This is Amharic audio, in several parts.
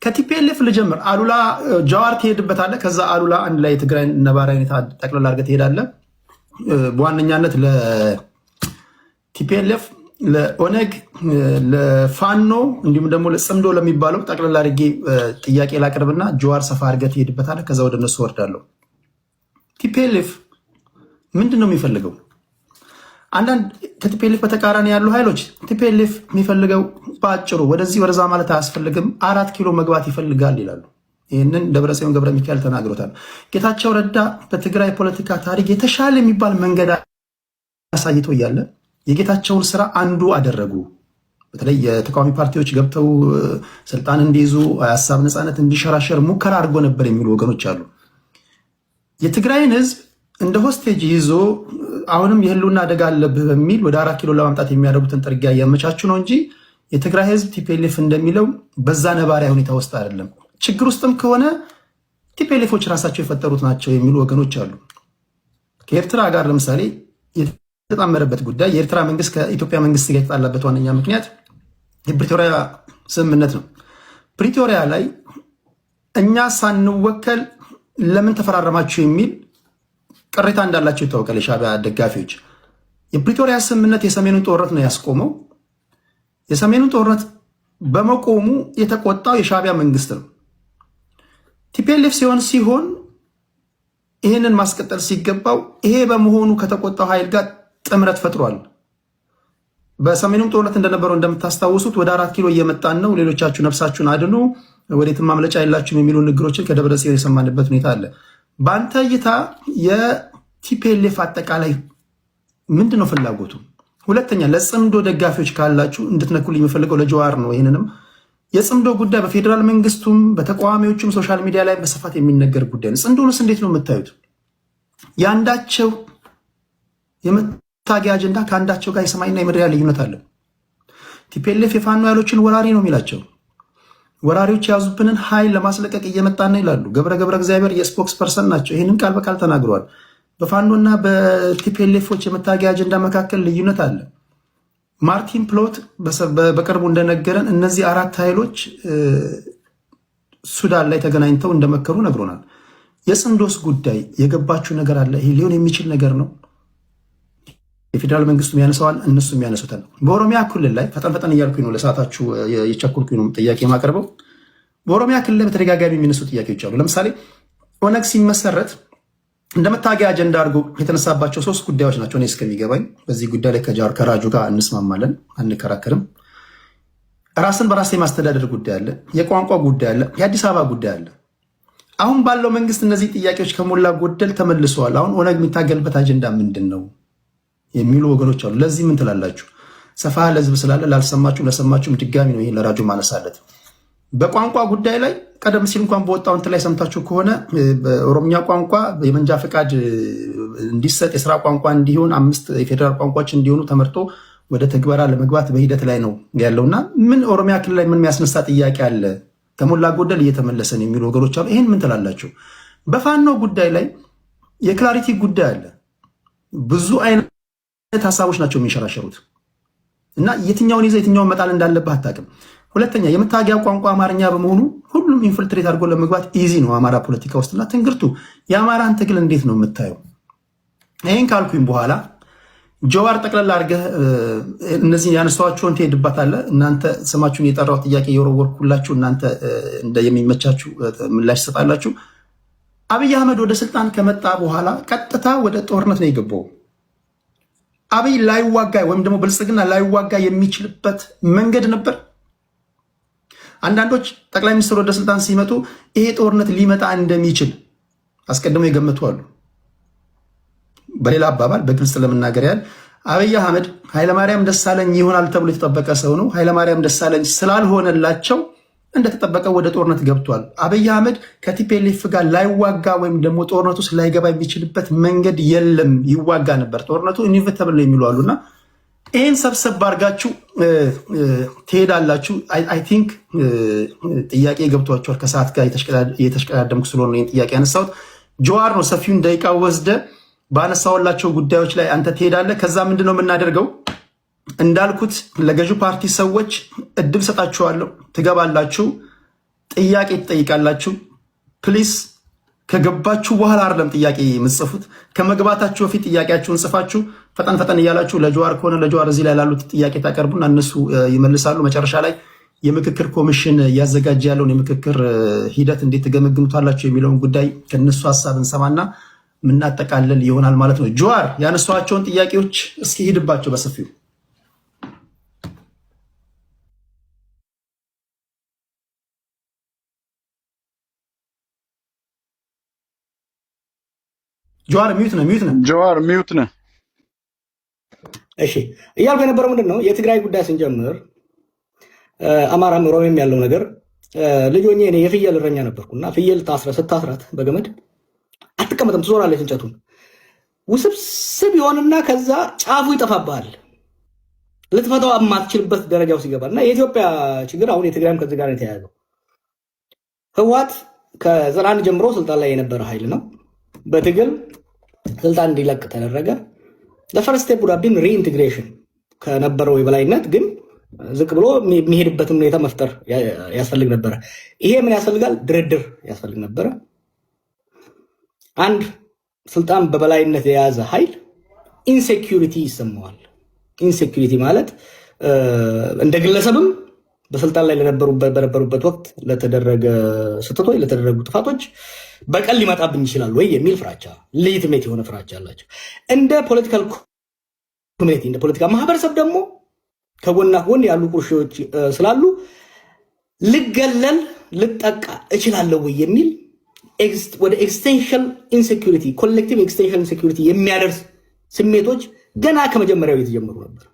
ከቲፒኤልኤፍ ልጀምር። አሉላ ጃዋር ትሄድበታለህ። ከዛ አሉላ አንድ ላይ የትግራይ ነባራዊ ሁኔታ ጠቅላላ አድርገህ ትሄዳለህ። በዋነኛነት ለቲፒኤልኤፍ፣ ለኦነግ፣ ለፋኖ እንዲሁም ደግሞ ለጽምዶ ለሚባለው ጠቅላላ አድርጌ ጥያቄ ላቅርብና ጃዋር ሰፋ አድርገህ ትሄድበታለህ። ከዛ ወደ እነሱ ወርዳለሁ። ቲፒኤልኤፍ ምንድን ነው የሚፈልገው? አንዳንድ ከቲፒኤልኤፍ በተቃራኒ ያሉ ኃይሎች ቲፒኤልኤፍ የሚፈልገው በአጭሩ ወደዚህ ወደዛ ማለት አያስፈልግም፣ 4 ኪሎ መግባት ይፈልጋል ይላሉ። ይህንን ደብረጽዮን ገብረ ሚካኤል ተናግሮታል። ጌታቸው ረዳ በትግራይ ፖለቲካ ታሪክ የተሻለ የሚባል መንገድ አሳይቶ እያለ የጌታቸውን ስራ አንዱ አደረጉ። በተለይ የተቃዋሚ ፓርቲዎች ገብተው ስልጣን እንዲይዙ ሀሳብ ነፃነት እንዲሸራሸር ሙከራ አድርጎ ነበር የሚሉ ወገኖች አሉ። የትግራይን ህዝብ እንደ ሆስቴጅ ይዞ አሁንም የህልውና አደጋ አለብህ በሚል ወደ 4 ኪሎ ለማምጣት የሚያደርጉትን ጥርጊያ እያመቻቹ ነው እንጂ የትግራይ ህዝብ ቲፒኤልኤፍ እንደሚለው በዛ ነባሪያ ሁኔታ ውስጥ አይደለም። ችግር ውስጥም ከሆነ ቲፒኤልኤፎች ራሳቸው የፈጠሩት ናቸው የሚሉ ወገኖች አሉ። ከኤርትራ ጋር ለምሳሌ የተጣመረበት ጉዳይ የኤርትራ መንግስት ከኢትዮጵያ መንግስት ጋር የተጣላበት ዋነኛ ምክንያት የፕሪቶሪያ ስምምነት ነው። ፕሪቶሪያ ላይ እኛ ሳንወከል ለምን ተፈራረማችሁ የሚል ቅሬታ እንዳላቸው ይታወቃል። የሻዕቢያ ደጋፊዎች የፕሪቶሪያ ስምምነት የሰሜኑን ጦርነት ነው ያስቆመው። የሰሜኑን ጦርነት በመቆሙ የተቆጣው የሻዕቢያ መንግስት ነው። ቲፒኤልኤፍ ሲሆን ይህንን ማስቀጠል ሲገባው ይሄ በመሆኑ ከተቆጣው ኃይል ጋር ጥምረት ፈጥሯል። በሰሜኑም ጦርነት እንደነበረው እንደምታስታውሱት ወደ 4 ኪሎ እየመጣን ነው፣ ሌሎቻችሁ ነፍሳችሁን አድኑ፣ ወዴትም ማምለጫ የላችሁም የሚሉ ንግሮችን ከደብረጽዮን የሰማንበት ሁኔታ አለ። በአንተ እይታ የቲፒኤልኤፍ አጠቃላይ ምንድን ነው ፍላጎቱ? ሁለተኛ ለጽምዶ ደጋፊዎች ካላችሁ እንድትነኩልኝ የምፈልገው ለጃዋር ነው። ይህንንም የጽምዶ ጉዳይ በፌዴራል መንግስቱም በተቃዋሚዎቹም ሶሻል ሚዲያ ላይ በስፋት የሚነገር ጉዳይ ነው። ጽምዶንስ እንዴት ነው የምታዩት? የአንዳቸው የመታገያ አጀንዳ ከአንዳቸው ጋር የሰማይና የምድር ልዩነት አለ። ቲፒኤልኤፍ የፋኖ ኃይሎችን ወራሪ ነው የሚላቸው። ወራሪዎች የያዙብንን ኃይል ለማስለቀቅ እየመጣን ነው ይላሉ። ገብረ እግዚአብሔር የስፖክስ ፐርሰን ናቸው። ይህንን ቃል በቃል ተናግረዋል። በፋኖና በቲፒኤልኤፎች የመታገያ አጀንዳ መካከል ልዩነት አለ። ማርቲን ፕሎት በቅርቡ እንደነገረን እነዚህ 4 ኃይሎች ሱዳን ላይ ተገናኝተው እንደመከሩ ነግሮናል። የጽምዶስ ጉዳይ የገባችሁ ነገር አለ? ይሄ ሊሆን የሚችል ነገር ነው? የፌዴራል መንግስቱም ያነሳዋል፣ እነሱም ያነሱታል። በኦሮሚያ ክልል ላይ ፈጠን እያልኩኝ ነው፣ ለሰዓታችሁ የቸኩልኩኝ ነው ጥያቄ የማቀርበው። በኦሮሚያ ክልል ላይ በተደጋጋሚ የሚነሱ ጥያቄዎች አሉ። ለምሳሌ ኦነግ ሲመሰረት እንደ መታገያ አጀንዳ አድርጎ የተነሳባቸው 3 ጉዳዮች ናቸው እኔ እስከሚገባኝ። በዚህ ጉዳይ ላይ ከራጁ ጋር እንስማማለን፣ አንከራከርም። ራስን በራስ የማስተዳደር ጉዳይ አለ፣ የቋንቋ ጉዳይ አለ፣ የአዲስ አበባ ጉዳይ አለ። አሁን ባለው መንግስት እነዚህ ጥያቄዎች ከሞላ ጎደል ተመልሰዋል። አሁን ኦነግ የሚታገልበት አጀንዳ ምንድን ነው የሚሉ ወገኖች አሉ። ለዚህ ምን ትላላችሁ? ሰፋ ለህዝብ ስላለ ላልሰማችሁ ለሰማችሁም ድጋሚ ነው ይሄን ለራጁ ማነሳለት። በቋንቋ ጉዳይ ላይ ቀደም ሲል እንኳን በወጣው እንትን ላይ ሰምታችሁ ከሆነ በኦሮምኛ ቋንቋ የመንጃ ፈቃድ እንዲሰጥ የስራ ቋንቋ እንዲሆን 5 የፌዴራል ቋንቋዎች እንዲሆኑ ተመርጦ ወደ ተግባራ ለመግባት በሂደት ላይ ነው ያለውና ምን ኦሮሚያ ክልል ላይ ምን የሚያስነሳ ጥያቄ አለ? ከሞላ ጎደል እየተመለሰን የሚሉ ወገኖች አሉ። ይህን ምን ትላላችሁ? በፋኖ ጉዳይ ላይ የክላሪቲ ጉዳይ አለ። ብዙ አይነት ሀሳቦች ናቸው የሚንሸራሸሩት እና የትኛውን ይዘህ የትኛውን መጣል እንዳለብህ አታውቅም። ሁለተኛ የመታገያ ቋንቋ አማርኛ በመሆኑ ሁሉም ኢንፍልትሬት አድርጎ ለመግባት ኢዚ ነው አማራ ፖለቲካ ውስጥና ትንግርቱ የአማራን ትግል እንዴት ነው የምታየው? ይህን ካልኩኝ በኋላ ጃዋር ጠቅላላ አድርገህ እነዚህ ያነሳኋቸውን ትሄድባታለህ። እናንተ ስማችሁን የጠራው ጥያቄ የወረወርኩላችሁ እናንተ የሚመቻችሁ ምላሽ ትሰጣላችሁ። አብይ አህመድ ወደ ስልጣን ከመጣ በኋላ ቀጥታ ወደ ጦርነት ነው የገባው። አብይ ላይዋጋ ወይም ደግሞ ብልጽግና ላይዋጋ የሚችልበት መንገድ ነበር። አንዳንዶች ጠቅላይ ሚኒስትር ወደ ስልጣን ሲመጡ ይሄ ጦርነት ሊመጣ እንደሚችል አስቀድመው የገመቱ አሉ። በሌላ አባባል በግልጽ ለመናገር ያህል አብይ አህመድ ኃይለማርያም ደሳለኝ ይሆናል ተብሎ የተጠበቀ ሰው ነው። ኃይለማርያም ደሳለኝ ስላልሆነላቸው እንደተጠበቀ ወደ ጦርነት ገብቷል። አብይ አህመድ ከቲፒኤልኤፍ ጋር ላይዋጋ ወይም ደግሞ ጦርነቱ ውስጥ ላይገባ የሚችልበት መንገድ የለም። ይዋጋ ነበር። ጦርነቱ ኢንቪተብል ነው የሚሉ አሉና ይህን ሰብሰብ አድርጋችሁ ትሄዳላችሁ። አይ ቲንክ ጥያቄ ገብቷችኋል። ከሰዓት ጋር እየተሽቀዳደምኩ ስለሆነ ይህን ጥያቄ ያነሳሁት። ጃዋር ነው ሰፊውን ደቂቃ ወስደ ባነሳውላቸው ጉዳዮች ላይ አንተ ትሄዳለህ። ከዛ ምንድን ነው የምናደርገው? እንዳልኩት ለገዢው ፓርቲ ሰዎች እድል ሰጣችኋለሁ፣ ትገባላችሁ፣ ጥያቄ ትጠይቃላችሁ። ፕሊስ ከገባችሁ በኋላ አይደለም ጥያቄ የምትጽፉት፣ ከመግባታችሁ በፊት ጥያቄያችሁን ጽፋችሁ ፈጠን ፈጠን እያላችሁ ለጀዋር ከሆነ ለጀዋር እዚህ ላይ ላሉት ጥያቄ ታቀርቡና እነሱ ይመልሳሉ። መጨረሻ ላይ የምክክር ኮሚሽን እያዘጋጀ ያለውን የምክክር ሂደት እንዴት ትገመግሙታላችሁ የሚለውን ጉዳይ ከነሱ ሀሳብ እንሰማና ምናጠቃለል ይሆናል ማለት ነው። ጀዋር ያነሷቸውን ጥያቄዎች እስኪ ሂድባቸው በሰፊው። ጀዋር ሚዩት ነው። ጀዋር ሚዩት ነው። እሺ እያልኩ የነበረው ምንድን ነው የትግራይ ጉዳይ ስንጀምር አማራም ኦሮሞም ያለው ነገር ልጅ ሆኜ እኔ የፍየል እረኛ ነበርኩና ፍየል ስታስራት በገመድ አትቀመጥም፣ ትዞራለች እንጨቱን። ውስብስብ ይሆንና ከዛ ጫፉ ይጠፋብሃል፣ ልትፈታው የማትችልበት ደረጃው ሲገባል። እና የኢትዮጵያ ችግር አሁን የትግራይም ከዚህ ጋር የተያያዘው ህወሓት ከ91 ጀምሮ ስልጣን ላይ የነበረ ኃይል ነው። በትግል ስልጣን እንዲለቅ ተደረገ። ለፈርስት ስቴፕ ውድ ቢን ሪኢንቴግሬሽን ከነበረው የበላይነት ግን ዝቅ ብሎ የሚሄድበትን ሁኔታ መፍጠር ያስፈልግ ነበረ። ይሄ ምን ያስፈልጋል? ድርድር ያስፈልግ ነበረ። አንድ ስልጣን በበላይነት የያዘ ኃይል ኢንሴኪዩሪቲ ይሰማዋል። ኢንሴኪዩሪቲ ማለት እንደ ግለሰብም በስልጣን ላይ በነበሩበት ወቅት ለተደረገ ስህተቶች፣ ለተደረጉ ጥፋቶች በቀል ሊመጣብኝ ይችላል ወይ የሚል ፍራቻ፣ ሌጂቲሜት የሆነ ፍራቻ አላቸው። እንደ ፖለቲካል ኮሚኒቲ፣ እንደ ፖለቲካ ማህበረሰብ ደግሞ ከጎና ጎን ያሉ ቁርሾች ስላሉ ልገለል ልጠቃ እችላለሁ ወይ የሚል ወደ ኤክስቴንሽን ኢንሴኪዩሪቲ፣ ኮሌክቲቭ ኤክስቴንሽን ኢንሴኪዩሪቲ የሚያደርስ ስሜቶች ገና ከመጀመሪያው የተጀመሩ ነበር።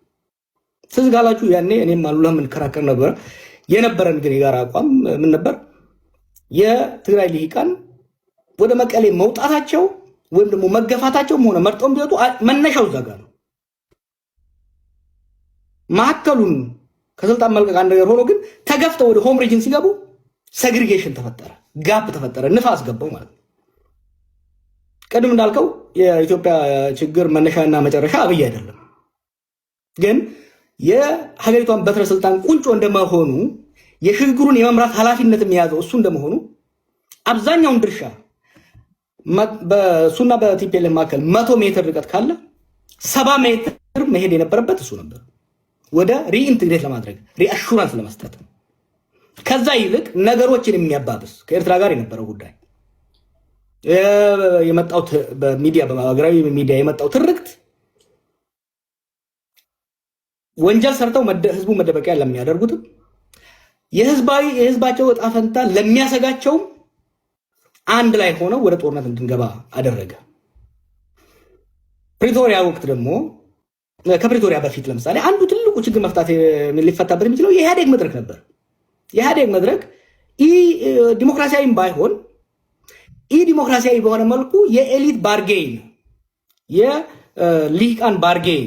ስለዚህ ጋላችሁ ያኔ እኔም አሉላ የምንከራከር ነበር። የነበረን ግን የጋራ አቋም ምን ነበር? የትግራይ ልሂቃን ወደ መቀሌ መውጣታቸው ወይም ደግሞ መገፋታቸውም ሆነ መርጠውም ቢወጡ መነሻው እዛ ጋር ነው። ማዕከሉን ከስልጣን መልቀቅ አንድ ነገር ሆኖ ግን ተገፍተው ወደ ሆም ሪጅን ሲገቡ ሴግሪጌሽን ተፈጠረ፣ ጋፕ ተፈጠረ፣ ንፋስ ገባው ማለት ነው። ቅድም እንዳልከው የኢትዮጵያ ችግር መነሻና መጨረሻ አብይ አይደለም። ግን የሀገሪቷን በትረ ስልጣን ቁንጮ እንደመሆኑ የሽግግሩን የመምራት ኃላፊነት የሚያዘው እሱ እንደመሆኑ አብዛኛውን ድርሻ በእሱና በቲፒኤልኤፍ መካከል 100 ሜትር ርቀት ካለ 70 ሜትር መሄድ የነበረበት እሱ ነበር፣ ወደ ሪኢንትግሬት ለማድረግ ሪአሹራንስ ለመስጠት። ከዛ ይልቅ ነገሮችን የሚያባብስ ከኤርትራ ጋር የነበረው ጉዳይ የመጣው በሚዲያ በሀገራዊ ሚዲያ የመጣው ትርክት ወንጀል ሰርተው ህዝቡ መደበቂያ ለሚያደርጉትም የህዝባቸው እጣ ፈንታ ለሚያሰጋቸውም አንድ ላይ ሆነው ወደ ጦርነት እንድንገባ አደረገ። ፕሪቶሪያ ወቅት ደግሞ ከፕሪቶሪያ በፊት ለምሳሌ አንዱ ትልቁ ችግር መፍታት ሊፈታበት የሚችለው የኢህአዴግ መድረክ ነበር። የኢህአዴግ መድረክ ዲሞክራሲያዊም ባይሆን ዲሞክራሲያዊ በሆነ መልኩ የኤሊት ባርጌን፣ የሊቃን ባርጌን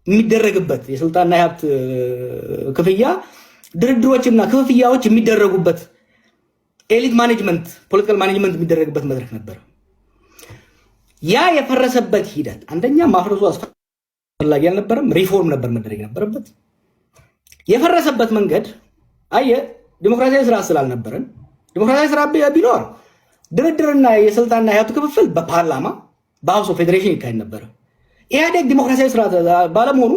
የሚደረግበት የስልጣንና የሀብት ክፍያ ድርድሮችና ክፍያዎች የሚደረጉበት ኤሊት ማኔጅመንት፣ ፖለቲካል ማኔጅመንት የሚደረግበት መድረክ ነበር። ያ የፈረሰበት ሂደት አንደኛ ማፍረሱ አስፈላጊ አልነበረም፣ ሪፎርም ነበር መደረግ ነበረበት። የፈረሰበት መንገድ ዲሞክራሲያዊ ስራ ስላልነበረን፣ ዲሞክራሲያዊ ስራ ቢኖር ድርድርና የስልጣንና የሀብት ክፍፍል በፓርላማ በሀውስ ኦፍ ፌዴሬሽን ይካሄድ ነበረ። ኢህአዴግ ዲሞክራሲያዊ ስራ ባለመሆኑ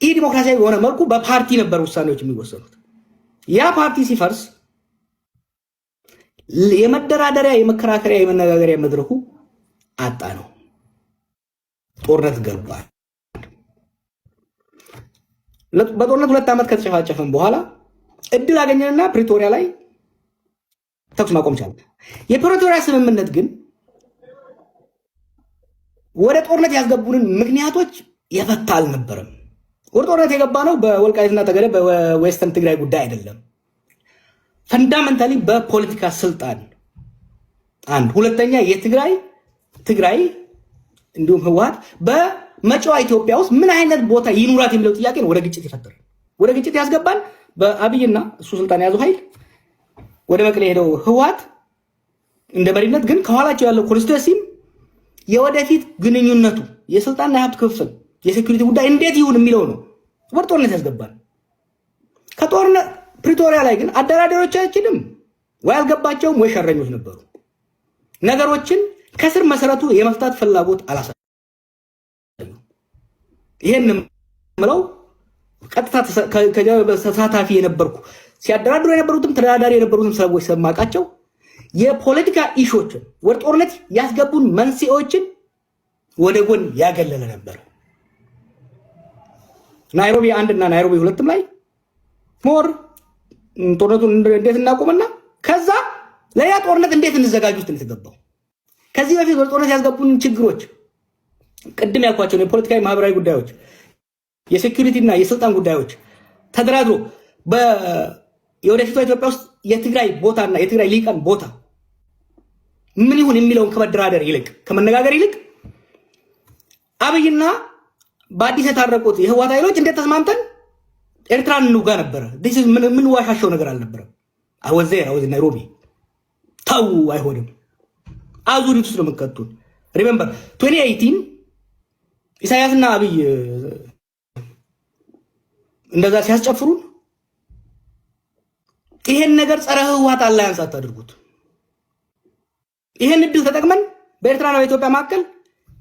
ዲሞክራሲያዊ በሆነ መልኩ በፓርቲ ነበር ውሳኔዎች የሚወሰኑት። ያ ፓርቲ ሲፈርስ የመደራደሪያ የመከራከሪያ የመነጋገሪያ መድረኩ አጣ ነው። ጦርነት ገባ። በጦርነት 2 ዓመት ከተጨፋጨፈን በኋላ እድል አገኘንና ፕሪቶሪያ ላይ ተኩስ ማቆም ቻለ። የፕሪቶሪያ ስምምነት ግን ወደ ጦርነት ያስገቡንን ምክንያቶች የፈታ አልነበረም። ወደ ጦርነት የገባ ነው በወልቃይትና ጠገዴ በዌስተርን ትግራይ ጉዳይ አይደለም። ፈንዳመንታሊ በፖለቲካ ስልጣን አንድ፣ ሁለተኛ የትግራይ እንዲሁም ህወሓት በመጪዋ ኢትዮጵያ ውስጥ ምን አይነት ቦታ ይኑራት የሚለው ጥያቄ ነው ወደ ግጭት የፈጠረ። ወደ ግጭት ያስገባን በአብይና እሱ ስልጣን የያዘው ኃይል ወደ መቀሌ ሄደው ህወሓት እንደ መሪነት ግን ከኋላቸው ያለው ኮንስቲትዩንሲም የወደፊት ግንኙነቱ የስልጣንና የሀብት ክፍል የሴኩሪቲ ጉዳይ እንዴት ይሁን የሚለው ነው ወደ ጦርነት ያስገባል። ከጦርነት ፕሪቶሪያ ላይ ግን አደራዳሪዎቻችንም ወይ አልገባቸውም ወይ ሸረኞች ነበሩ። ነገሮችን ከስር መሰረቱ የመፍታት ፍላጎት አላሳዩም። ይሄን ምለው ቀጥታ ተሳታፊ የነበርኩ ሲያደራድሩ የነበሩትም ተደራዳሪ የነበሩትም ሰዎች ሰማቃቸው የፖለቲካ ኢሾችን ወደ ጦርነት ያስገቡን መንስኤዎችን ወደ ጎን ያገለለ ነበር። ናይሮቢ 1 እና ናይሮቢ 2 ላይ ሞር ጦርነቱን እንዴት እናቆምና ከዛ ለያ ጦርነት እንዴት እንዘጋጁ ውስጥ የተገባው። ከዚህ በፊት ወደ ጦርነት ያስገቡን ችግሮች ቅድም ያልኳቸው የፖለቲካዊ ማህበራዊ ጉዳዮች፣ የሴኩሪቲ እና የስልጣን ጉዳዮች ተደራድሮ የወደፊቷ ኢትዮጵያ ውስጥ የትግራይ ቦታና የትግራይ ሊቃን ቦታ ምን ይሁን የሚለውን ከመደራደር ይልቅ ከመነጋገር ይልቅ አብይና በአዲስ የታረቁት የህወሓት ኃይሎች እንዴት ተስማምተን ኤርትራን እንውጋ ነበረ። ምን ዋሻቸው ነገር አልነበረም። አወዘር ናይሮቢ ታው አይሆንም። አዙሪት ውስጥ ነው የምትከቱን። ሪሜምበር 2018 ኢሳያስና አብይ እንደዛ ሲያስጨፍሩን ይሄን ነገር ጸረ ህወሓት አላያንስ አታድርጉት። ይሄን እድል ተጠቅመን በኤርትራና በኢትዮጵያ መካከል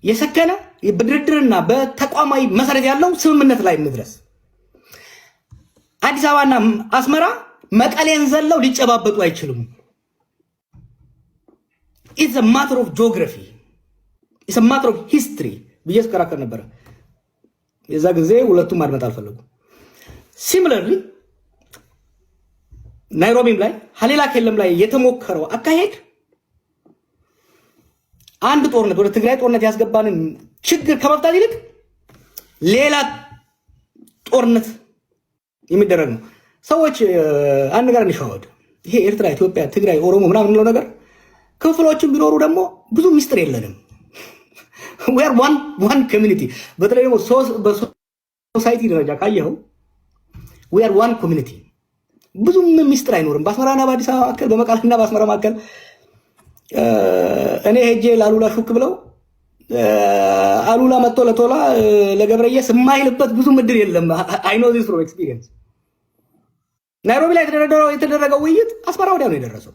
የሰከነ በድርድርና በተቋማዊ መሰረት ያለው ስምምነት ላይ እንድረስ። አዲስ አበባና አስመራ መቀሌን ዘለው ሊጨባበጡ አይችሉም። ኢትስ አ ማተር ኦፍ ጂኦግራፊ ኢትስ አ ማተር ኦፍ ሂስትሪ ብዬ ስከራከር ነበረ። የዛ ጊዜ ሁለቱም ማድመጥ አልፈለጉ። ሲሚለርሊ ናይሮቢም ላይ ሀሌላ ኬለም ላይ የተሞከረው አካሄድ አንድ ጦርነት ወደ ትግራይ ጦርነት ያስገባንን ችግር ከመፍታት ይልቅ ሌላ ጦርነት የሚደረግ ነው። ሰዎች አንድ ነገር እንሻወድ። ይሄ ኤርትራ፣ ኢትዮጵያ፣ ትግራይ፣ ኦሮሞ ምናምን እንለው ነገር ክፍሎችን ቢኖሩ ደግሞ ብዙ ሚስጥር የለንም። we are one community። በተለይ ደግሞ በሶሳይቲ ደረጃ ካየኸው we are one community። ብዙም ሚስጥር አይኖርም። በአስመራና በአዲስ አበባ መካከል፣ በመቀሌና በአስመራ መካከል እኔ ሄጄ ላሉላ ሹክ ብለው አሉላ መጥቶ ለቶላ ለገብረየስ የማይልበት ብዙ ምድር የለም። አይ ኖ ዚስ ፍሮም ኤክስፒሪየንስ። ናይሮቢ ላይ የተደረገው ውይይት አስመራ ወዲያ ነው የደረሰው።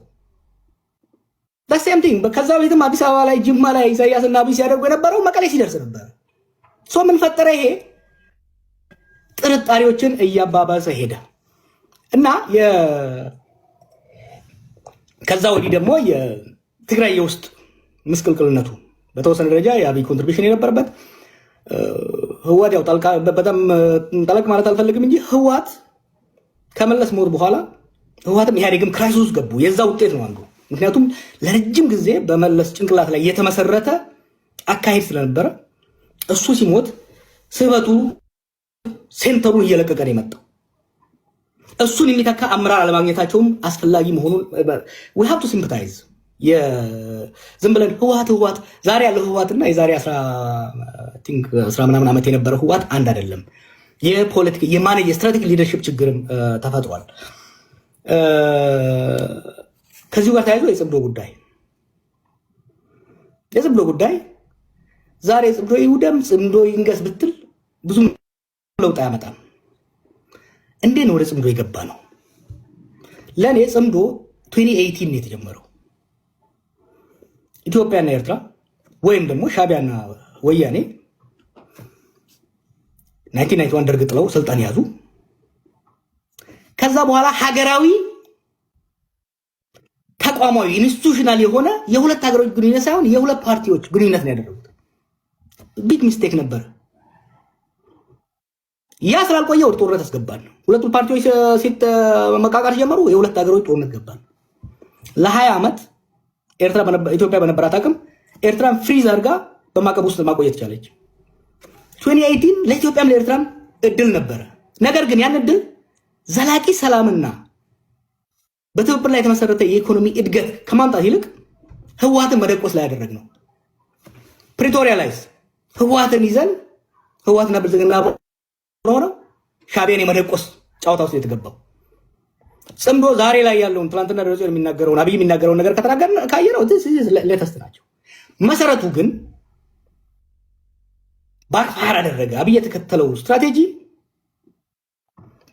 ሴም ቲንግ። ከዛ ቤትም አዲስ አበባ ላይ ጅማ ላይ ኢሳያስና አብይ ሲያደርጉ የነበረው መቀሌ ሲደርስ ነበር። ምን ፈጠረ? ይሄ ጥርጣሬዎችን እያባባሰ ሄደ እና ከዛ ወዲህ ደግሞ የትግራይ የውስጥ ምስቅልቅልነቱ በተወሰነ ደረጃ የአብይ ኮንትሪቢሽን የነበረበት ህወሓት ያው በጣም ጠለቅ ማለት አልፈልግም እንጂ ህወሓት ከመለስ ሞት በኋላ ህወሓትም ኢህአዴግም ክራይሲስ ውስጥ ገቡ። የዛ ውጤት ነው አንዱ። ምክንያቱም ለረጅም ጊዜ በመለስ ጭንቅላት ላይ የተመሰረተ አካሄድ ስለነበረ እሱ ሲሞት ስበቱ ሴንተሩን እየለቀቀ ነው የመጣው። እሱን የሚተካ አመራር አለማግኘታቸውም አስፈላጊ መሆኑን we have to sympathize። ዝም ብለን ህወሓት ዛሬ ያለው ህወሓትና የዛሬ 10 ምናምን ዓመት የነበረው ህወሓት አንድ አይደለም። የፖለቲካ የስትራቴጂክ ሊደርሺፕ ችግርም ተፈጥሯል። ከዚሁ ጋር ተያይዞ የጽምዶ ጉዳይ ዛሬ ጽምዶ ይውደም ጽምዶ ይንገስ ብትል ብዙ ለውጥ አያመጣም። እንዴት ነው ወደ ጽምዶ የገባ ነው? ለኔ ጽምዶ 2018 ነው የተጀመረው። ኢትዮጵያና ኤርትራ ወይም ደግሞ ሻቢያና ወያኔ 1991 ደርግ ጥለው ስልጣን ያዙ። ከዛ በኋላ ሀገራዊ ተቋማዊ ኢንስቲትዩሽናል የሆነ የሁለት ሀገሮች ግንኙነት ሳይሆን የሁለት ፓርቲዎች ግንኙነት ነው ያደረጉት። ቢግ ሚስቴክ ነበር። ያ ስላልቆየ ወደ ጦርነት አስገባን። ሁለቱ ፓርቲዎች መቃቃር ጀመሩ። የሁለት ሀገሮች ጦርነት ገባን። ለ20 ዓመት ኢትዮጵያ በነበራት አቅም ኤርትራን ፍሪዝ አድርጋ በማዕቀብ ውስጥ ማቆየት ቻለች። 2018 ለኢትዮጵያም ለኤርትራም እድል ነበረ። ነገር ግን ያን እድል ዘላቂ ሰላምና በትብብር ላይ የተመሰረተ የኢኮኖሚ እድገት ከማምጣት ይልቅ ህወሓትን መደቆስ ላይ ያደረግነው። ፕሪቶሪያ ላይ ህወሓትን ይዘን ህወሓትና ብልጽግና ሆነው ሻቢያን የመደቆስ ጨዋታ ውስጥ የተገባው። ጽምዶ ዛሬ ላይ ያለውን ትናንትና ደረጃ የሚናገረውን አብይ የሚናገረውን ነገር ከተናገርን ካየነው ሌተስት ናቸው። መሰረቱ ግን ባክፋየር አደረገ። አብይ የተከተለው ስትራቴጂ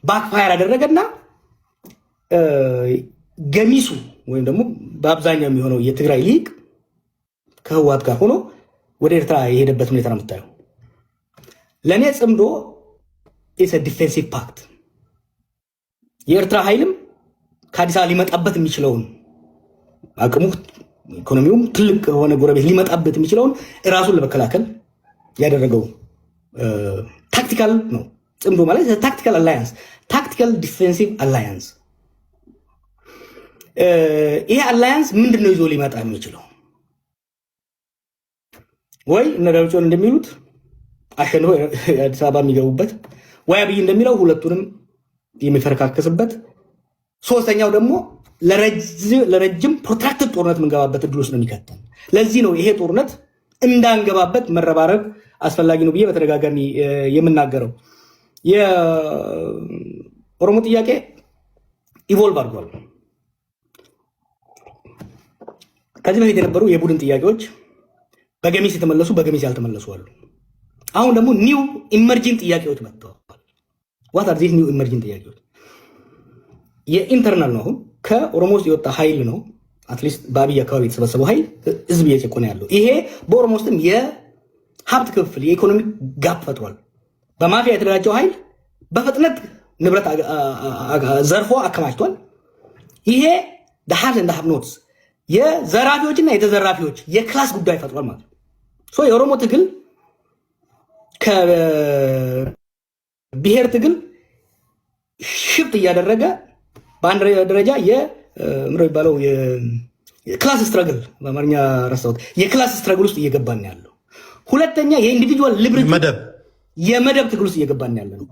ባክፋየር አደረገና ገሚሱ ወይም ደግሞ በአብዛኛው የሚሆነው የትግራይ ሊግ ከህወሓት ጋር ሆኖ ወደ ኤርትራ የሄደበት ሁኔታ ነው የምታየው። ለእኔ ጽምዶ ኢስ ዲፌንሲቭ ፓክት የኤርትራ ኃይልም ከአዲስ አበባ ሊመጣበት የሚችለውን አቅሙ ኢኮኖሚውም ትልቅ የሆነ ጎረቤት ሊመጣበት የሚችለውን እራሱን ለመከላከል ያደረገው ታክቲካል ነው። ጽምዶ ማለት ታክቲካል አላያንስ፣ ታክቲካል ዲፌንሲቭ አላያንስ። ይሄ አላያንስ ምንድን ነው ይዞ ሊመጣ የሚችለው? ወይ እነ ደብረጽዮን እንደሚሉት አሸንፎ አዲስ አበባ የሚገቡበት፣ ወይ አብይ እንደሚለው ሁለቱንም የሚፈረካከስበት፣ ሶስተኛው ደግሞ ለረጅም ፕሮትራክትድ ጦርነት የምንገባበት እድል ውስጥ ነው የሚከተል። ለዚህ ነው ይሄ ጦርነት እንዳንገባበት መረባረብ አስፈላጊ ነው ብዬ በተደጋጋሚ የምናገረው። የኦሮሞ ጥያቄ ኢቮልቭ አድርጓል። ከዚህ በፊት የነበሩ የቡድን ጥያቄዎች በገሚስ የተመለሱ በገሚስ ያልተመለሱ አሉ። አሁን ደግሞ ኒው ኢመርጂንግ ጥያቄዎች መጥተዋል። ዋት አር ዚስ ኒው ኢመርጂንግ ጥያቄዎች? የኢንተርናል ነው። አሁን ከኦሮሞ ውስጥ የወጣ ኃይል ነው። አትሊስት በአብይ አካባቢ የተሰበሰበው ኃይል ህዝብ እየጨቆነ ያለው ይሄ በኦሮሞ ውስጥም የሀብት ክፍል የኢኮኖሚ ጋፕ ፈጥሯል። በማፊያ የተደራጀው ኃይል በፍጥነት ንብረት ዘርፎ አከማችቷል። ይሄ ሀብት እንደ ሀብ ኖትስ የዘራፊዎችና የተዘራፊዎች የክላስ ጉዳይ ፈጥሯል ማለት ነው። የኦሮሞ ትግል ከብሔር ትግል ሽፍት እያደረገ በአንድ ደረጃ የሚባለው የክላስ ስትረግል በአማርኛ ረሳሁት፣ የክላስ ስትረግል ውስጥ እየገባን ያለው። ሁለተኛ የኢንዲቪጁዋል ሊብሪቲ የመደብ ትግል ውስጥ እየገባን ያለ ነው።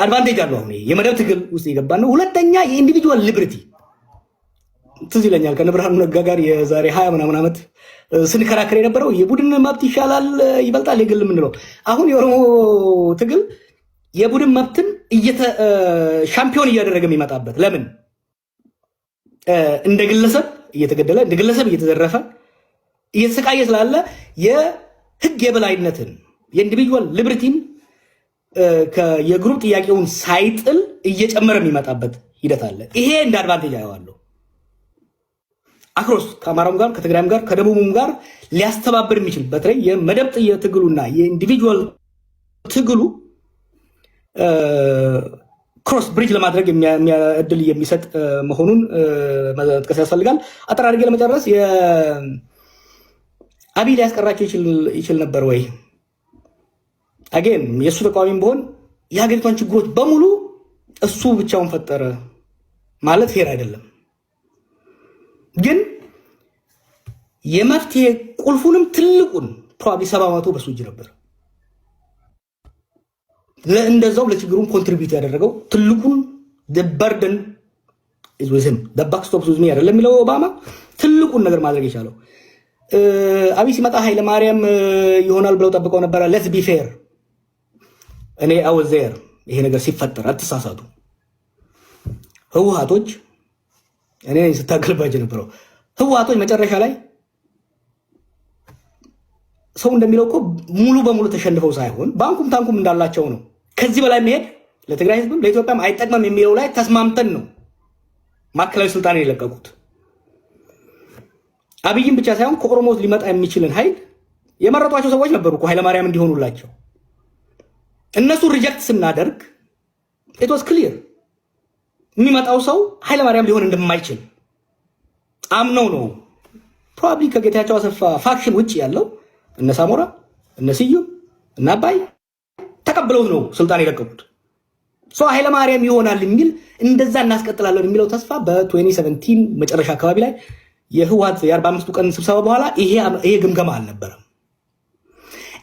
አድቫንቴጅ አለው። አሁን የመደብ ትግል ውስጥ እየገባን ነው። ሁለተኛ የኢንዲቪጁዋል ሊብሪቲ ትዝ ይለኛል ከነብርሃኑ ነጋ ጋር የዛሬ 20 ምናምን ዓመት ስንከራከር የነበረው የቡድን መብት ይሻላል ይበልጣል የግል የምንለው። አሁን የኦሮሞ ትግል የቡድን መብትን ሻምፒዮን እያደረገ የሚመጣበት ለምን እንደ ግለሰብ እየተገደለ እንደ ግለሰብ እየተዘረፈ እየተሰቃየ ስላለ የህግ የበላይነትን የኢንዲቪጁዋል ሊብሪቲን የግሩፕ ጥያቄውን ሳይጥል እየጨመረ የሚመጣበት ሂደት አለ። ይሄ እንደ አድቫንቴጅ አየዋለሁ። አክሮስ ከአማራም ጋር ከትግራይም ጋር ከደቡብም ጋር ሊያስተባብር የሚችል በተለይ የመደብ ትግሉና የኢንዲቪጁዋል ትግሉ ክሮስ ብሪጅ ለማድረግ እድል የሚሰጥ መሆኑን መጥቀስ ያስፈልጋል። አጠር አድርጌ ለመጨረስ አብይ ሊያስቀራቸው ይችል ነበር ወይ? አጌን የእሱ ተቃዋሚም ቢሆን የሀገሪቷን ችግሮች በሙሉ እሱ ብቻውን ፈጠረ ማለት ፌር አይደለም። ግን የመፍትሄ ቁልፉንም ትልቁን ፕሮባብሊ 70% በሱ እጅ ነበር። እንደዛው ለችግሩን ኮንትሪቢዩት ያደረገው ትልቁን the burden is with him the buck stops with me አይደለም የሚለው ኦባማ ትልቁን ነገር ማድረግ የቻለው። አብይ ሲመጣ ኃይለ ማርያም ይሆናል ብለው ጠብቀው ነበር። let's be fair እኔ I was there ይሄ ነገር ሲፈጠር አትሳሳቱ። ህወሓቶች እኔ ስታገልባቸው ነበረው። ህወሓቶች መጨረሻ ላይ ሰው እንደሚለው እኮ ሙሉ በሙሉ ተሸንፈው ሳይሆን ባንኩም ታንኩም እንዳላቸው ነው። ከዚህ በላይ መሄድ ለትግራይ ህዝብም ለኢትዮጵያም አይጠቅምም የሚለው ላይ ተስማምተን ነው ማዕከላዊ ስልጣን የለቀቁት። አብይም ብቻ ሳይሆን ከኦሮሞ ሊመጣ የሚችልን ኃይል የመረጧቸው ሰዎች ነበሩ እኮ ኃይለማርያም እንዲሆኑላቸው። እነሱ ሪጀክት ስናደርግ it was clear የሚመጣው ሰው ኃይለማርያም ሊሆን እንደማይችል አምነው ነው። ፕሮባብሊ ከጌታቸው አሰፋ ፋክሽን ውጪ ያለው እነ ሳሞራ እነ ስዩም እና አባይ ተቀብለው ነው ስልጣን የለቀቁት። ኃይለማርያም ይሆናል የሚል እንደዛ እናስቀጥላለን የሚለው ተስፋ በ2017 መጨረሻ አካባቢ ላይ የህወሓት የ45 ቀን ስብሰባ በኋላ ይሄ ግምገማ አልነበረም።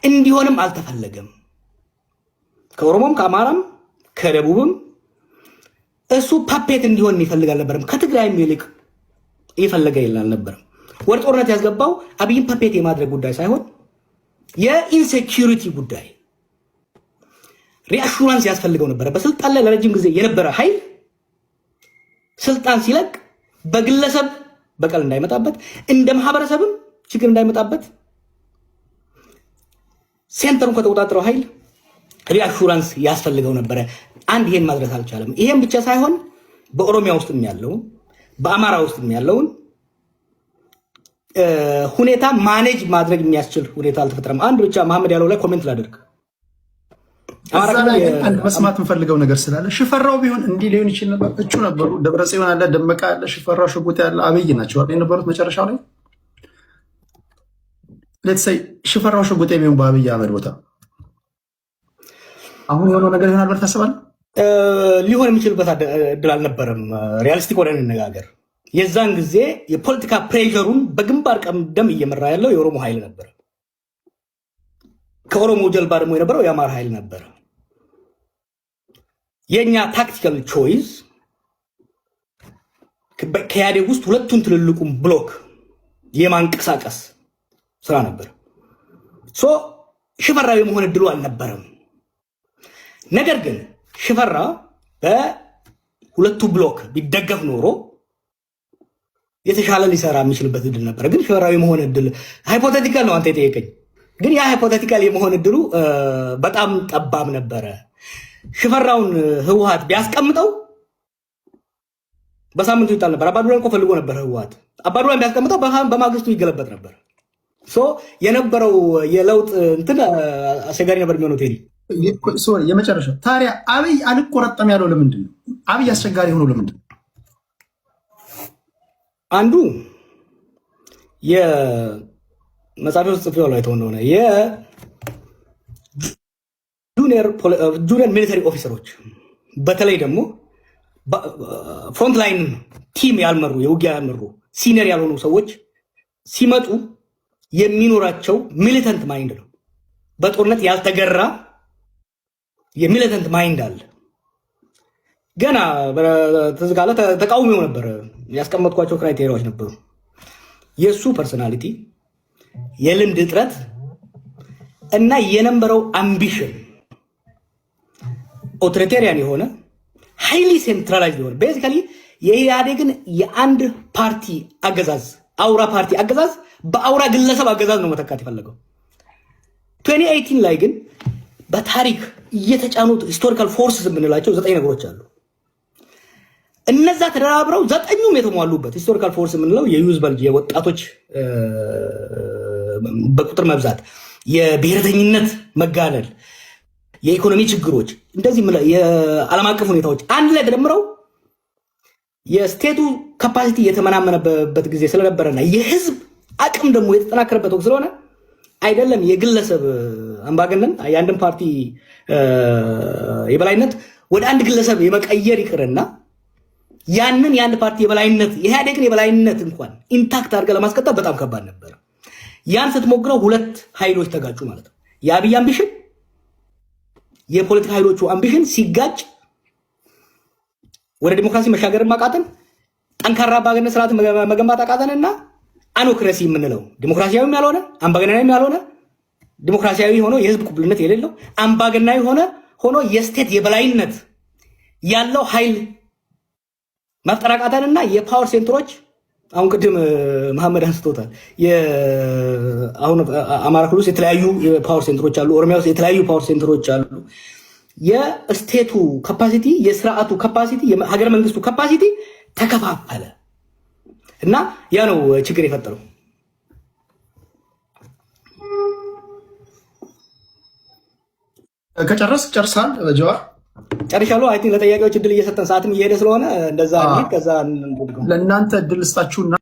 እንዲሆንም አልተፈለገም። ከኦሮሞም ከአማራም ከደቡብም እሱ ፓፔት እንዲሆን ይፈልግ አልነበረም። ከትግራይም ይልቅ ይፈልገ አልነበረም። ወደ ጦርነት ያስገባው አብይን ፓፔት የማድረግ ጉዳይ ሳይሆን የኢንሴኪዩሪቲ ጉዳይ ሪአሹራንስ ያስፈልገው ነበር። በስልጣን ላይ ለረጅም ጊዜ የነበረ ኃይል ስልጣን ሲለቅ በግለሰብ በቀል እንዳይመጣበት እንደ ማህበረሰብም ችግር እንዳይመጣበት ሴንተሩን ከተቆጣጠረው ኃይል ሪአሹራንስ ያስፈልገው ነበር። አንድ ይሄን ማድረስ አልቻለም። ይሄን ብቻ ሳይሆን በኦሮሚያ ውስጥም ያለውን በአማራ ውስጥም ያለውን ሁኔታ ማኔጅ ማድረግ የሚያስችል ሁኔታ አልተፈጠረም። አንድ ብቻ መሐመድ ያለው ላይ ኮሜንት ላደርግ። እዛ ላይ አንድ መስማት የምፈልገው ነገር ስላለ ሽፈራው ቢሆን እንዲህ ሊሆን ይችል ነበር። እጩ ነበሩ። ደብረጽዮን አለ፣ ደመቀ አለ፣ ሽፈራው ሽጉጤ ያለ አብይ ናቸው የነበሩት መጨረሻው ላይ። ሌትስ ሽፈራው ሽጉጤ ቢሆን በአብይ አህመድ ቦታ አሁን የሆነው ነገር ይሆናል ብለህ ታስባለህ? ሊሆን የሚችልበት እድል አልነበረም። ሪያሊስቲክ ሆነን እንነጋገር። የዛን ጊዜ የፖለቲካ ፕሬሸሩን በግንባር ቀደም እየመራ ያለው የኦሮሞ ኃይል ነበረ። ከኦሮሞ ጀልባ ደግሞ የነበረው የአማራ ኃይል ነበረ። የኛ ታክቲካል ቾይስ ከኢህአዴግ ውስጥ ሁለቱን ትልልቁን ብሎክ የማንቀሳቀስ ስራ ነበር። ሽፈራው የመሆን እድሉ አልነበረም። ነገር ግን ሽፈራ በሁለቱ ብሎክ ቢደገፍ ኖሮ የተሻለ ሊሰራ የሚችልበት እድል ነበረ። ግን ሽፈራው የመሆን እድል ሃይፖቴቲካል ነው አንተ የጠየቀኝ። ግን ያ ሃይፖቴቲካል የመሆን እድሉ በጣም ጠባብ ነበረ። ሽፈራውን ህወሓት ቢያስቀምጠው በሳምንቱ ይጣል ነበር። አባዱላን እኮ ፈልጎ ነበር ህወሓት። አባዱላን ቢያስቀምጠው በማግስቱ ይገለበጥ ነበር። የነበረው የለውጥ እንትን አስቸጋሪ ነበር የሚሆነው። ቴዲ የመጨረሻው ታዲያ አብይ አልቆረጠም ያለው ለምንድን ነው? አብይ አስቸጋሪ ሆኖ ለምንድን ነው? አንዱ የመጽሐፍ ውስጥ ጽፌዋለሁ አይተው እንደሆነ የጁኒየር ሚሊተሪ ኦፊሰሮች በተለይ ደግሞ ፍሮንት ላይን ቲም ያልመሩ የውጊያ ያልመሩ ሲኒየር ያልሆኑ ሰዎች ሲመጡ የሚኖራቸው ሚሊተንት ማይንድ ነው። በጦርነት ያልተገራ የሚሊተንት ማይንድ አለ። ገና ተዝጋለ ተቃውሞው ነበር። ያስቀመጥኳቸው ክራይቴሪያዎች ነበሩ። የሱ ፐርሰናሊቲ፣ የልምድ እጥረት እና የነበረው አምቢሽን ኦቶሪቴሪያን የሆነ ሃይሊ ሴንትራላይዝድ የሆነ ቤዚካሊ የኢህአዴግን የአንድ ፓርቲ አገዛዝ አውራ ፓርቲ አገዛዝ በአውራ ግለሰብ አገዛዝ ነው መተካት የፈለገው። 2018 ላይ ግን በታሪክ እየተጫኑት ሂስቶሪካል ፎርስስ የምንላቸው 9 ነገሮች አሉ። እነዛ ተደራብረው 9ኙም የተሟሉበት ሂስቶሪካል ፎርስ የምንለው የዩዝ በልጅ የወጣቶች በቁጥር መብዛት፣ የብሔረተኝነት መጋለል፣ የኢኮኖሚ ችግሮች፣ እንደዚህ የዓለም አቀፍ ሁኔታዎች አንድ ላይ ተደምረው የስቴቱ ካፓሲቲ የተመናመነበት ጊዜ ስለነበረና የህዝብ አቅም ደግሞ የተጠናከረበት ወቅት ስለሆነ አይደለም የግለሰብ አምባገነን የአንድን ፓርቲ የበላይነት ወደ አንድ ግለሰብ የመቀየር ይቅርና ያንን የአንድ ፓርቲ የበላይነት የኢህአዴግን የበላይነት እንኳን ኢንታክት አድርገህ ለማስቀጠል በጣም ከባድ ነበር። ያን ስትሞክረው ሁለት ኃይሎች ተጋጩ ማለት ነው። የአብይ አምቢሽን የፖለቲካ ኃይሎቹ አምቢሽን ሲጋጭ ወደ ዲሞክራሲ መሻገር ማቃተን፣ ጠንካራ አምባገነን ስርዓት መገንባት አቃተንና አኖክራሲ የምንለው ዲሞክራሲያዊም ያልሆነ አምባገነናዊም ያልሆነ ዲሞክራሲያዊ ሆኖ የህዝብ ቅቡልነት የሌለው አምባገነናዊ ሆኖ የስቴት የበላይነት ያለው ኃይል መፍጠር አቃተንና የፓወር ሴንተሮች አሁን ቅድም መሐመድ አንስቶታል። አሁን አማራ ክልል ውስጥ የተለያዩ የፓወር ሴንተሮች አሉ። ኦሮሚያ ውስጥ የተለያዩ ፓወር ሴንተሮች አሉ። የስቴቱ ካፓሲቲ፣ የስርዓቱ ካፓሲቲ፣ የሀገር መንግስቱ ካፓሲቲ ተከፋፈለ እና ያ ነው ችግር የፈጠረው። ጨርሳል ጀዋር? ጨርሻለሁ። አይ ቲንክ ለጠያቂዎች እድል እየሰጠን ሰዓትም እየሄደ ስለሆነ እንደዛ ከዛ ለእናንተ እድል ስጣችሁና